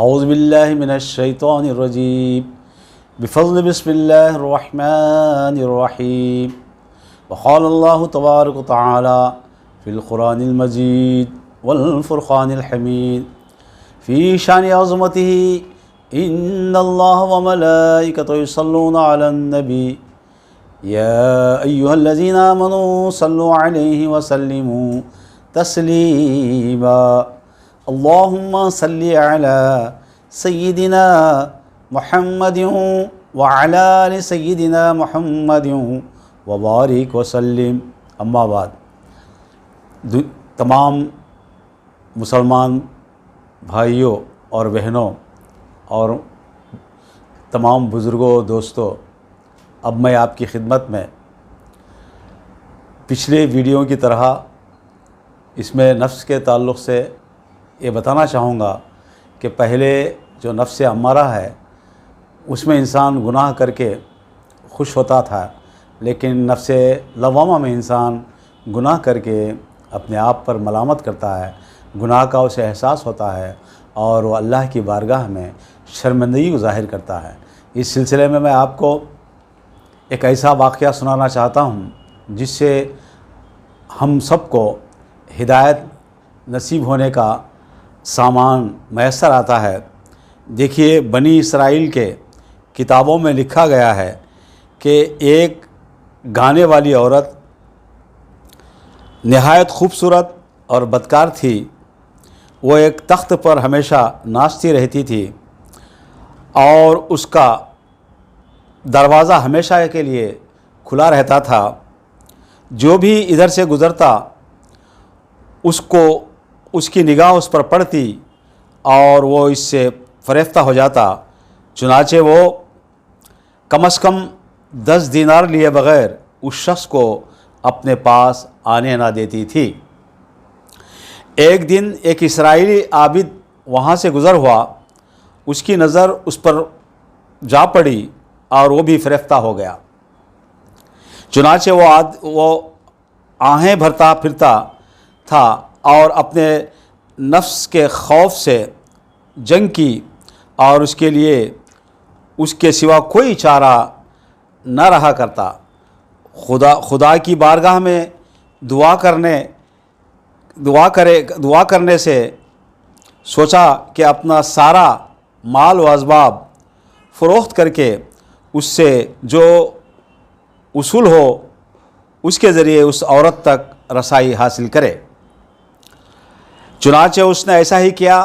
اعوذ باللہ من الشیطان الرجیم بفضل بسم اللہ الرحمن الرحیم وقال اللہ تبارک وتعالی فی القرآن المجید والفرقان الحمید فی شان عظمتہ ان اللہ وملائکتہ یصلون علی النبی یا ایہا الذین آمنوا صلوا علیہ وسلموا تسلیما اللہم صلی علی سیدنا محمد وعلی آل سیدنا محمد وبارک وسلم. اما بعد، تمام مسلمان بھائیوں اور بہنوں اور تمام بزرگوں دوستوں، اب میں آپ کی خدمت میں پچھلے ویڈیو کی طرح اس میں نفس کے تعلق سے یہ بتانا چاہوں گا کہ پہلے جو نفس امارہ ہے اس میں انسان گناہ کر کے خوش ہوتا تھا، لیکن نفس لوامہ میں انسان گناہ کر کے اپنے آپ پر ملامت کرتا ہے، گناہ کا اسے احساس ہوتا ہے اور وہ اللہ کی بارگاہ میں شرمندگی کو ظاہر کرتا ہے. اس سلسلے میں آپ کو ایک ایسا واقعہ سنانا چاہتا ہوں جس سے ہم سب کو ہدایت نصیب ہونے کا سامان میسر آتا ہے. دیکھیے، بنی اسرائیل کے کتابوں میں لکھا گیا ہے کہ ایک گانے والی عورت نہایت خوبصورت اور بدکار تھی. وہ ایک تخت پر ہمیشہ ناچتی رہتی تھی اور اس کا دروازہ ہمیشہ کے لیے کھلا رہتا تھا. جو بھی ادھر سے گزرتا اس کی نگاہ اس پر پڑتی اور وہ اس سے فریفتہ ہو جاتا. چنانچہ وہ کم از کم 10 دینار لیے بغیر اس شخص کو اپنے پاس آنے نہ دیتی تھی. ایک دن ایک اسرائیلی عابد وہاں سے گزر ہوا، اس کی نظر اس پر جا پڑی اور وہ بھی فریفتہ ہو گیا. چنانچہ وہ آہیں بھرتا پھرتا تھا اور اپنے نفس کے خوف سے جنگ کی اور اس کے لیے اس کے سوا کوئی چارہ نہ رہا کرتا. خدا کی بارگاہ میں دعا کرنے سے سوچا کہ اپنا سارا مال و اسباب فروخت کر کے اس سے جو اصول ہو اس کے ذریعے اس عورت تک رسائی حاصل کرے. چنانچہ اس نے ایسا ہی کیا.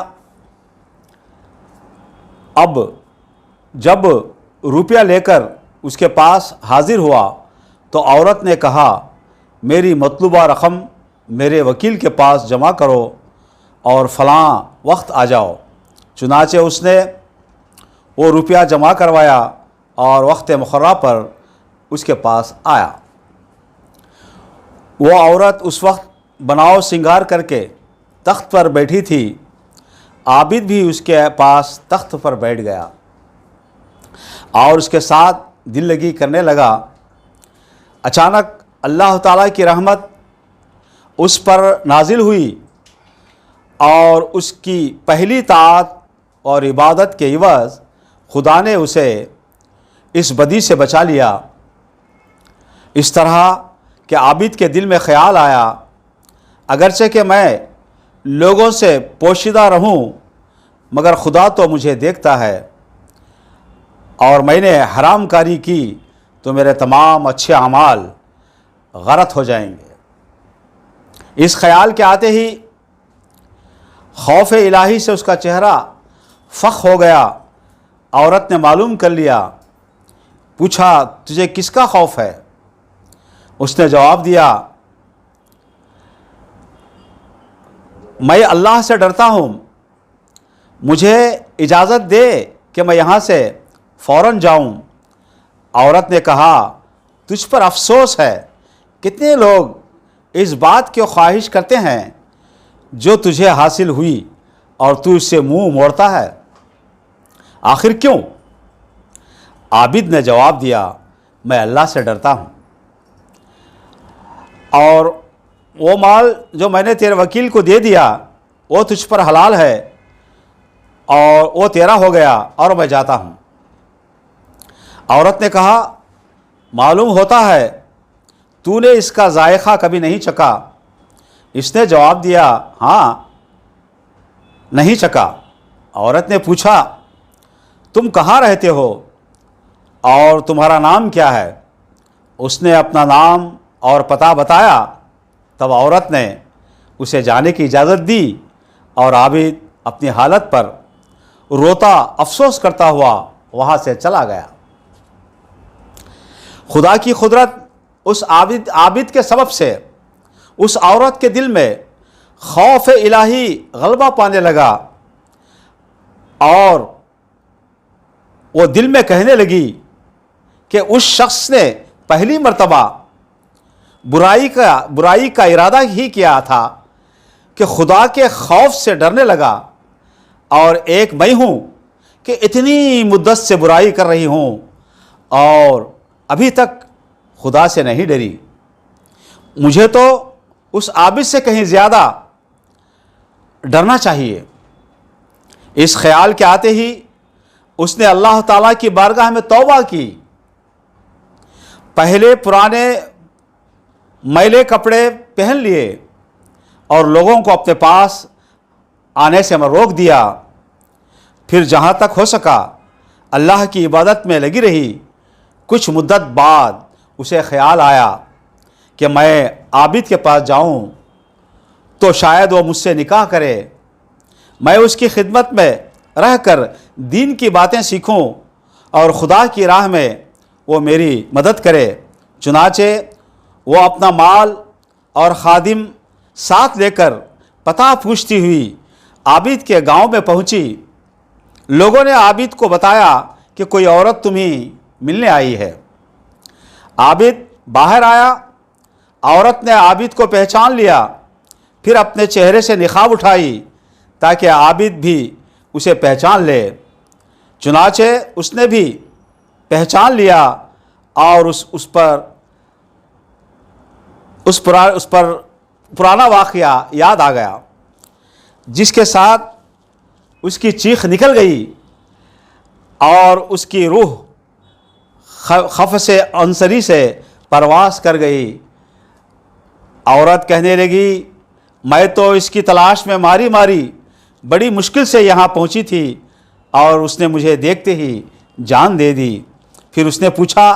اب جب روپیہ لے کر اس کے پاس حاضر ہوا تو عورت نے کہا، میری مطلوبہ رقم میرے وکیل کے پاس جمع کرو اور فلاں وقت آ جاؤ. چنانچہ اس نے وہ روپیہ جمع کروایا اور وقت مقررہ پر اس کے پاس آیا. وہ عورت اس وقت بناؤ سنگار کر کے تخت پر بیٹھی تھی. عابد بھی اس کے پاس تخت پر بیٹھ گیا اور اس کے ساتھ دل لگی کرنے لگا. اچانک اللہ تعالیٰ کی رحمت اس پر نازل ہوئی اور اس کی پہلی طاعت اور عبادت کے عوض خدا نے اسے اس بدی سے بچا لیا. اس طرح کہ عابد کے دل میں خیال آیا، اگرچہ کہ میں لوگوں سے پوشیدہ رہوں مگر خدا تو مجھے دیکھتا ہے، اور میں نے حرام کاری کی تو میرے تمام اچھے اعمال غلط ہو جائیں گے. اس خیال کے آتے ہی خوف الہی سے اس کا چہرہ فخ ہو گیا. عورت نے معلوم کر لیا. پوچھا، تجھے کس کا خوف ہے؟ اس نے جواب دیا، میں اللہ سے ڈرتا ہوں، مجھے اجازت دے کہ میں یہاں سے فوراً جاؤں. عورت نے کہا، تجھ پر افسوس ہے. کتنے لوگ اس بات کی خواہش کرتے ہیں جو تجھے حاصل ہوئی اور تو اس سے منہ موڑتا ہے، آخر کیوں؟ عابد نے جواب دیا، میں اللہ سے ڈرتا ہوں اور وہ مال جو میں نے تیرے وکیل کو دے دیا وہ تجھ پر حلال ہے. اور وہ تیرا ہو گیا اور میں جاتا ہوں۔ عورت نے کہا معلوم ہوتا ہے تو نے اس کا ذائقہ کبھی نہیں چکھا۔ اس نے جواب دیا ہاں نہیں چکھا۔ عورت نے پوچھا تم کہاں رہتے ہو اور تمہارا نام کیا ہے؟ اس نے اپنا نام اور پتہ بتایا۔ تب عورت نے اسے جانے کی اجازت دی اور عابد اپنی حالت پر روتا افسوس کرتا ہوا وہاں سے چلا گیا۔ خدا کی قدرت اس عابد کے سبب سے اس عورت کے دل میں خوف الہی غلبہ پانے لگا اور وہ دل میں کہنے لگی کہ اس شخص نے پہلی مرتبہ برائی کا ارادہ ہی کیا تھا کہ خدا کے خوف سے ڈرنے لگا، اور ایک میں ہوں کہ اتنی مدت سے برائی کر رہی ہوں اور ابھی تک خدا سے نہیں ڈری۔ مجھے تو اس عابد سے کہیں زیادہ ڈرنا چاہیے۔ اس خیال کے آتے ہی اس نے اللہ تعالیٰ کی بارگاہ میں توبہ کی۔ پہلے پرانے میلے کپڑے پہن لیے اور لوگوں کو اپنے پاس آنے سے میں روک دیا۔ پھر جہاں تک ہو سکا اللہ کی عبادت میں لگی رہی۔ کچھ مدت بعد اسے خیال آیا کہ میں عابد کے پاس جاؤں تو شاید وہ مجھ سے نکاح کرے، میں اس کی خدمت میں رہ کر دین کی باتیں سیکھوں اور خدا کی راہ میں وہ میری مدد کرے۔ چنانچہ وہ اپنا مال اور خادم ساتھ لے کر پتہ پوچھتی ہوئی عابد کے گاؤں میں پہنچی۔ لوگوں نے عابد کو بتایا کہ کوئی عورت تمہیں ملنے آئی ہے۔ عابد باہر آیا۔ عورت نے عابد کو پہچان لیا، پھر اپنے چہرے سے نقاب اٹھائی تاکہ عابد بھی اسے پہچان لے۔ چنانچہ اس نے بھی پہچان لیا اور اس پر پرانا واقعہ یاد آ گیا، جس کے ساتھ اس کی چیخ نکل گئی اور اس کی روح خفش عنصری سے پرواز کر گئی۔ عورت کہنے لگی میں تو اس کی تلاش میں ماری بڑی مشکل سے یہاں پہنچی تھی اور اس نے مجھے دیکھتے ہی جان دے دی۔ پھر اس نے پوچھا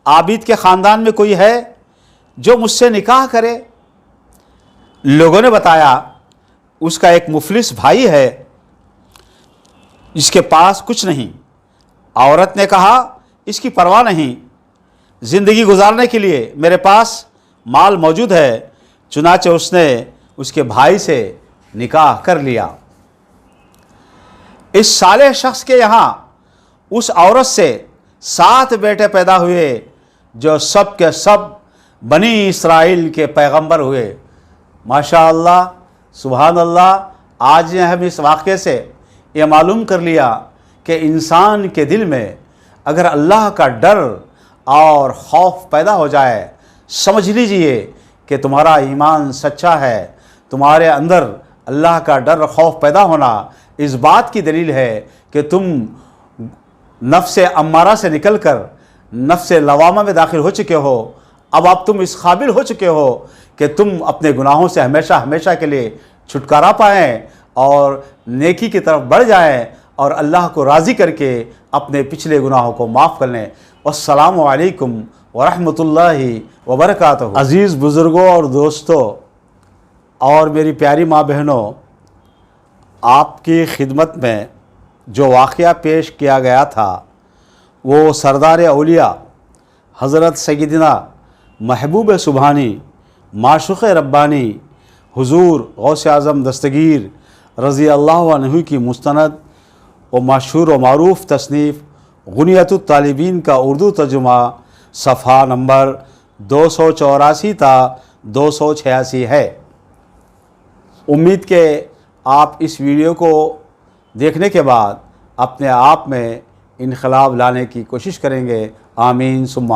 عابد کے خاندان میں کوئی ہے جو مجھ سے نکاح کرے؟ لوگوں نے بتایا اس کا ایک مفلس بھائی ہے جس کے پاس کچھ نہیں۔ عورت نے کہا اس کی پرواہ نہیں، زندگی گزارنے کے لیے میرے پاس مال موجود ہے۔ چنانچہ اس نے اس کے بھائی سے نکاح کر لیا۔ اس صالح شخص کے یہاں اس عورت سے 7 بیٹے پیدا ہوئے جو سب کے سب بنی اسرائیل کے پیغمبر ہوئے۔ ماشاء اللہ، سبحان اللہ۔ آج ہم اس واقعے سے یہ معلوم کر لیا کہ انسان کے دل میں اگر اللہ کا ڈر اور خوف پیدا ہو جائے، سمجھ لیجئے کہ تمہارا ایمان سچا ہے۔ تمہارے اندر اللہ کا ڈر اور خوف پیدا ہونا اس بات کی دلیل ہے کہ تم نفس امارہ سے نکل کر نفس لوامہ میں داخل ہو چکے ہو۔ اب تم اس قابل ہو چکے ہو کہ تم اپنے گناہوں سے ہمیشہ کے لیے چھٹکارا پائیں اور نیکی کی طرف بڑھ جائیں اور اللہ کو راضی کر کے اپنے پچھلے گناہوں کو معاف کر لیں۔ والسلام علیکم ورحمۃ اللہ وبرکاتہ۔ عزیز بزرگوں اور دوستوں اور میری پیاری ماں بہنوں، آپ کی خدمت میں جو واقعہ پیش کیا گیا تھا وہ سردار اولیاء حضرت سیدنا محبوب سبحانی معشوق ربانی حضور غوث اعظم دستگیر رضی اللہ عنہ کی مستند و مشہور و معروف تصنیف غنیت الطالبین کا اردو ترجمہ صفحہ نمبر 284 تا 286 ہے۔ امید کہ آپ اس ویڈیو کو دیکھنے کے بعد اپنے آپ میں انقلاب لانے کی کوشش کریں گے۔ آمین ثم